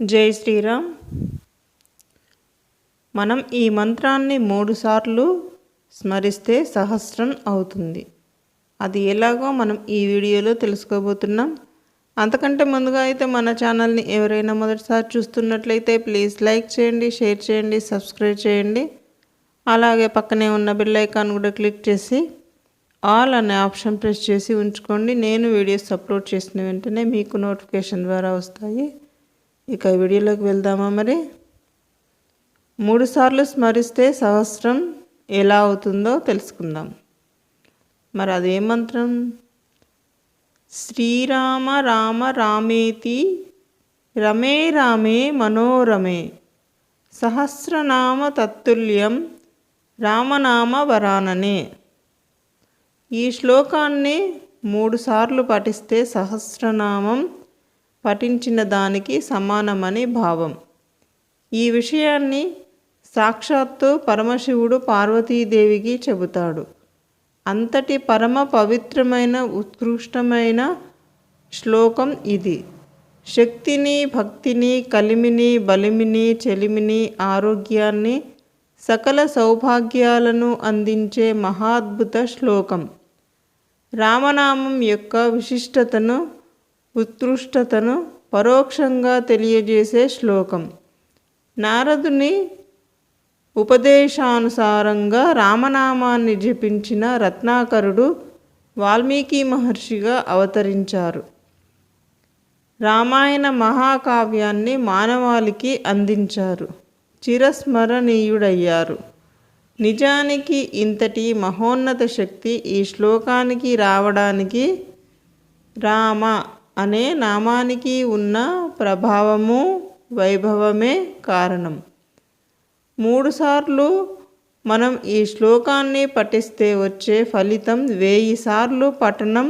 జై శ్రీరామ్. మనం ఈ మంత్రాన్ని 3 సార్లు స్మరిస్తే సహస్రం అవుతుంది. అది ఎలాగో మనం ఈ వీడియోలో తెలుసుకోబోతున్నాం. అంతకంటే ముందుగా అయితే మన ఛానల్ని ఎవరైనా మొదటిసారి చూస్తున్నట్లయితే ప్లీజ్ లైక్ చేయండి, షేర్ చేయండి, సబ్స్క్రైబ్ చేయండి. అలాగే పక్కనే ఉన్న బెల్ ఐకాన్ కూడా క్లిక్ చేసి ఆల్ అనే ఆప్షన్ ప్రెస్ చేసి ఉంచుకోండి. నేను వీడియోస్ అప్లోడ్ చేసిన వెంటనే మీకు నోటిఫికేషన్ ద్వారా వస్తాయి. ఇక వీడియోలోకి వెళ్దామా? మరి 3 సార్లు స్మరిస్తే సహస్రం ఎలా అవుతుందో తెలుసుకుందాం. మరి అదే మంత్రం శ్రీరామ రామ రామేతి రమే రామే మనోరమే సహస్రనామ తత్తుల్యం రామనామ వరాననే. ఈ శ్లోకాన్ని 3 సార్లు పఠిస్తే సహస్రనామం పఠించిన దానికి సమానమని భావం. ఈ విషయాన్ని సాక్షాత్తు పరమశివుడు పార్వతీదేవికి చెబుతాడు. అంతటి పరమ పవిత్రమైన ఉత్కృష్టమైన శ్లోకం ఇది. శక్తిని, భక్తిని, కలిమిని, బలిమిని, చెలిమిని, ఆరోగ్యాన్ని, సకల సౌభాగ్యాలను అందించే మహాద్భుత శ్లోకం. రామనామం యొక్క విశిష్టతను, ఉత్కృష్టతను పరోక్షంగా తెలియజేసే శ్లోకం. నారదుని ఉపదేశానుసారంగా రామనామాన్ని జపించిన రత్నాకరుడు వాల్మీకి మహర్షిగా అవతరించారు. రామాయణ మహాకావ్యాన్ని మానవాళికి అందించారు. చిరస్మరణీయుడయ్యారు. నిజానికి ఇంతటి మహోన్నత శక్తి ఈ శ్లోకానికి రావడానికి రామ అనే నామానికి ఉన్న ప్రభావము, వైభవమే కారణం. 3 సార్లు మనం ఈ శ్లోకాన్ని పఠిస్తే వచ్చే ఫలితం 1000 సార్లు పఠనం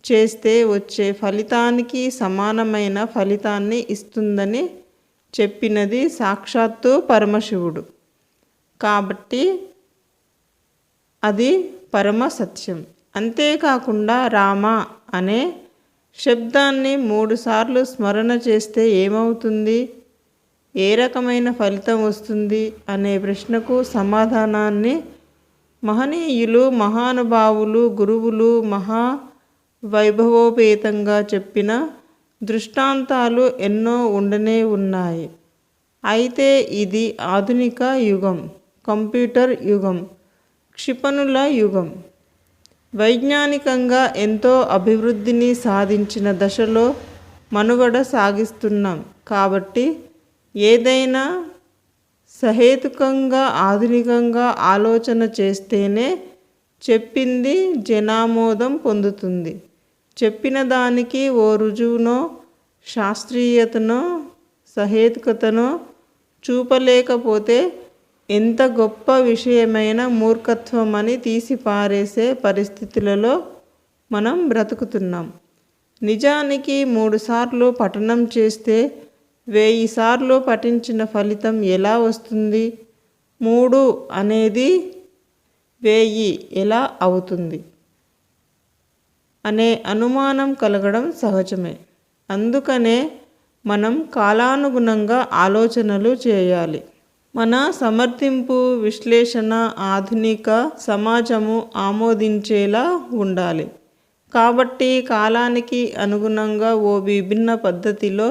చేస్తే వచ్చే ఫలితానికి సమానమైన ఫలితాన్ని ఇస్తుందని చెప్పినది సాక్షాత్తు పరమశివుడు. కాబట్టి అది పరమ సత్యం. అంతేకాకుండా రామ అనే శబ్దాన్ని 3 సార్లు స్మరణ చేస్తే ఏమవుతుంది, ఏ రకమైన ఫలితం వస్తుంది అనే ప్రశ్నకు సమాధానాన్ని మహనీయులు, మహానుభావులు, గురువులు మహా వైభవోపేతంగా చెప్పిన దృష్టాంతాలు ఎన్నో ఉండనే ఉన్నాయి. అయితే ఇది ఆధునిక యుగం, కంప్యూటర్ యుగం, క్షిపణుల యుగం. వైజ్ఞానికంగా ఎంతో అభివృద్ధిని సాధించిన దశలో మనుగడ సాగిస్తున్నాం. కాబట్టి ఏదైనా సహేతుకంగా, ఆధునికంగా ఆలోచన చేస్తేనే చెప్పింది జనామోదం పొందుతుంది. చెప్పిన దానికి ఓ రుజువునో, శాస్త్రీయతనో, సహేతుకతనో చూపలేకపోతే ఎంత గొప్ప విషయమైన మూర్ఖత్వమని తీసిపారేసే పరిస్థితులలో మనం బ్రతుకుతున్నాం. నిజానికి 3 సార్లు పఠనం చేస్తే 1000 సార్లు పఠించిన ఫలితం ఎలా వస్తుంది? 3 అనేది 1000 ఎలా అవుతుంది అనే అనుమానం కలగడం సహజమే. అందుకనే మనం కాలానుగుణంగా ఆలోచనలు చేయాలి. మన సమర్థింపు, విశ్లేషణ ఆధునిక సమాజము ఆమోదించేలా ఉండాలి. కాబట్టి కాలానికి అనుగుణంగా ఓ విభిన్న పద్ధతిలో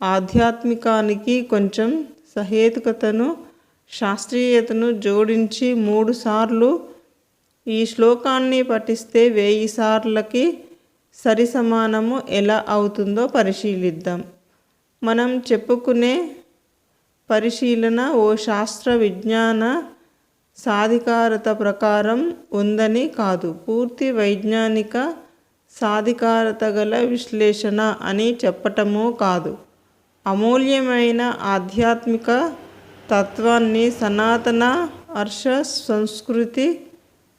ఆధ్యాత్మికానికి కొంచెం సహేతుకతను, శాస్త్రీయతను జోడించి 3 సార్లు ఈ శ్లోకాన్ని పఠిస్తే 1000 సార్లకి సరిసమానము ఎలా అవుతుందో పరిశీలిద్దాం. మనం చెప్పుకునే పరిశీలన ఓ శాస్త్ర విజ్ఞాన సాధికారత ప్రకారం ఉందని కాదు, పూర్తి వైజ్ఞానిక సాధికారత గల విశ్లేషణ అని చెప్పటమూ కాదు. అమూల్యమైన ఆధ్యాత్మిక తత్వాన్ని, సనాతన హర్ష సంస్కృతి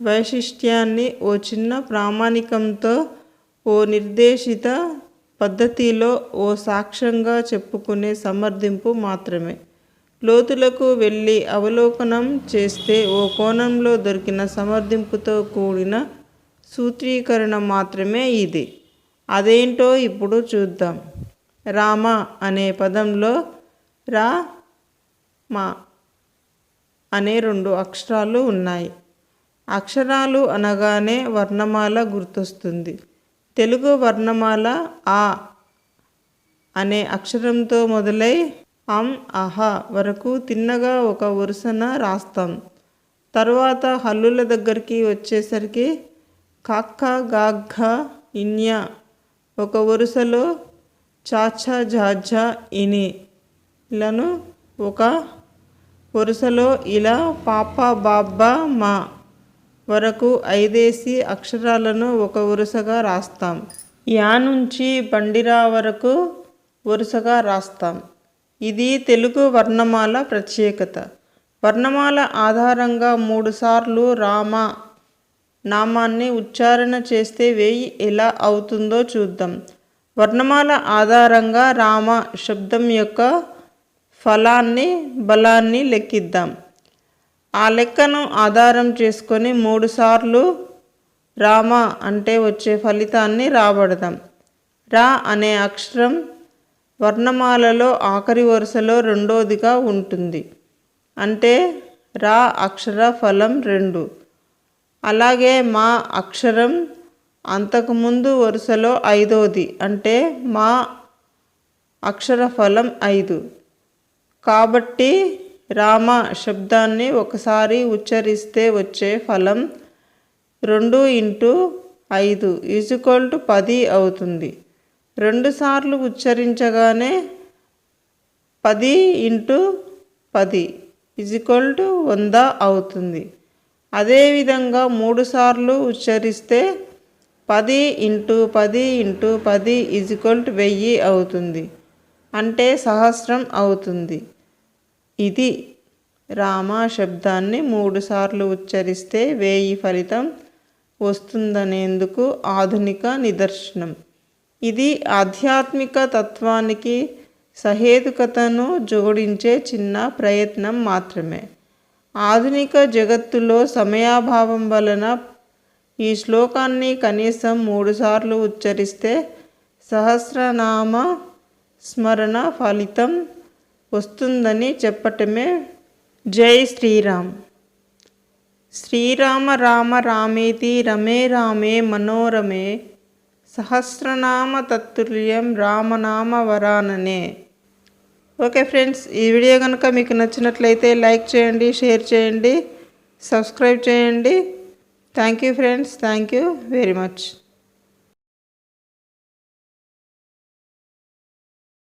వైశిష్ట్యాన్ని ఓ చిన్న ప్రామాణికంతో, ఓ నిర్దేశిత పద్ధతిలో ఓ సాక్ష్యంగా చెప్పుకునే సమర్థింపు మాత్రమే. లోతులకు వెళ్ళి అవలోకనం చేస్తే ఓ కోణంలో దొరికిన సమర్థింపుతో కూడిన సూత్రీకరణ మాత్రమే ఇది. అదేంటో ఇప్పుడు చూద్దాం. రామ అనే పదంలో రా మా అనే 2 అక్షరాలు ఉన్నాయి. అక్షరాలు అనగానే వర్ణమాల గుర్తొస్తుంది. తెలుగు వర్ణమాల ఆ అనే అక్షరంతో మొదలై అహ వరకు తిన్నగా ఒక వరుసన రాస్తాం. తరువాత హల్లుల దగ్గరికి వచ్చేసరికి కాక్క గాఘ ఇన్య ఒక వరుసలో చాచ జాజ ఇని లను ఒక వరుసలో ఇలా పాప బాబ్బా మా వరకు 5 అక్షరాలను ఒక వరుసగా రాస్తాం. యా నుంచి బండిరా వరకు వరుసగా రాస్తాం. ఇది తెలుగు వర్ణమాల ప్రత్యేకత. వర్ణమాల ఆధారంగా 3 సార్లు రామ నామాన్ని ఉచ్చారణ చేస్తే 1000 ఎలా అవుతుందో చూద్దాం. వర్ణమాల ఆధారంగా రామ శబ్దం యొక్క ఫలాన్ని బలాన్ని లెక్కిద్దాం. ఆ లెక్కను ఆధారం చేసుకొని 3 సార్లు రామ అంటే వచ్చే ఫలితాన్ని రాబడదాం. రా అనే అక్షరం వర్ణమాలలో ఆఖరి వరుసలో రెండోదిగా ఉంటుంది. అంటే రా అక్షర ఫలం 2. అలాగే మా అక్షరం అంతకుముందు వరుసలో 5వది. అంటే మా అక్షర ఫలం 5. కాబట్టి రామ శబ్దాన్ని ఒకసారి ఉచ్చరిస్తే వచ్చే ఫలం 2 × 5 = 10 అవుతుంది. 2 సార్లు ఉచ్చరించగానే 10 × 10 = 100 అవుతుంది. అదేవిధంగా 3 సార్లు ఉచ్చరిస్తే 10 × 10 × 10 = 1000 అవుతుంది. అంటే సహస్రం అవుతుంది. ఇది రామ శబ్దాన్ని 3 సార్లు ఉచ్చరిస్తే 1000 ఫలితం వస్తుందనేందుకు ఆధునిక నిదర్శనం. ఇది ఆధ్యాత్మిక తత్వానికి సహేతుకతను జోడించే చిన్న ప్రయత్నం మాత్రమే. ఆధునిక జగత్తులో సమయాభావం వలన ఈ శ్లోకాన్ని కనీసం 3 సార్లు ఉచ్చరిస్తే సహస్రనామ స్మరణ ఫలితం వస్తుందని చెప్పటమే. జై శ్రీరామ్. శ్రీరామ రామ రామేతి రమే రామే మనోరమే సహస్రనామ తత్తుల్యం రామనామ వరాననే. ఓకే ఫ్రెండ్స్, ఈ వీడియో కనుక మీకు నచ్చినట్లయితే లైక్ చేయండి, షేర్ చేయండి, సబ్స్క్రైబ్ చేయండి. Thank you friends. Thank you very much.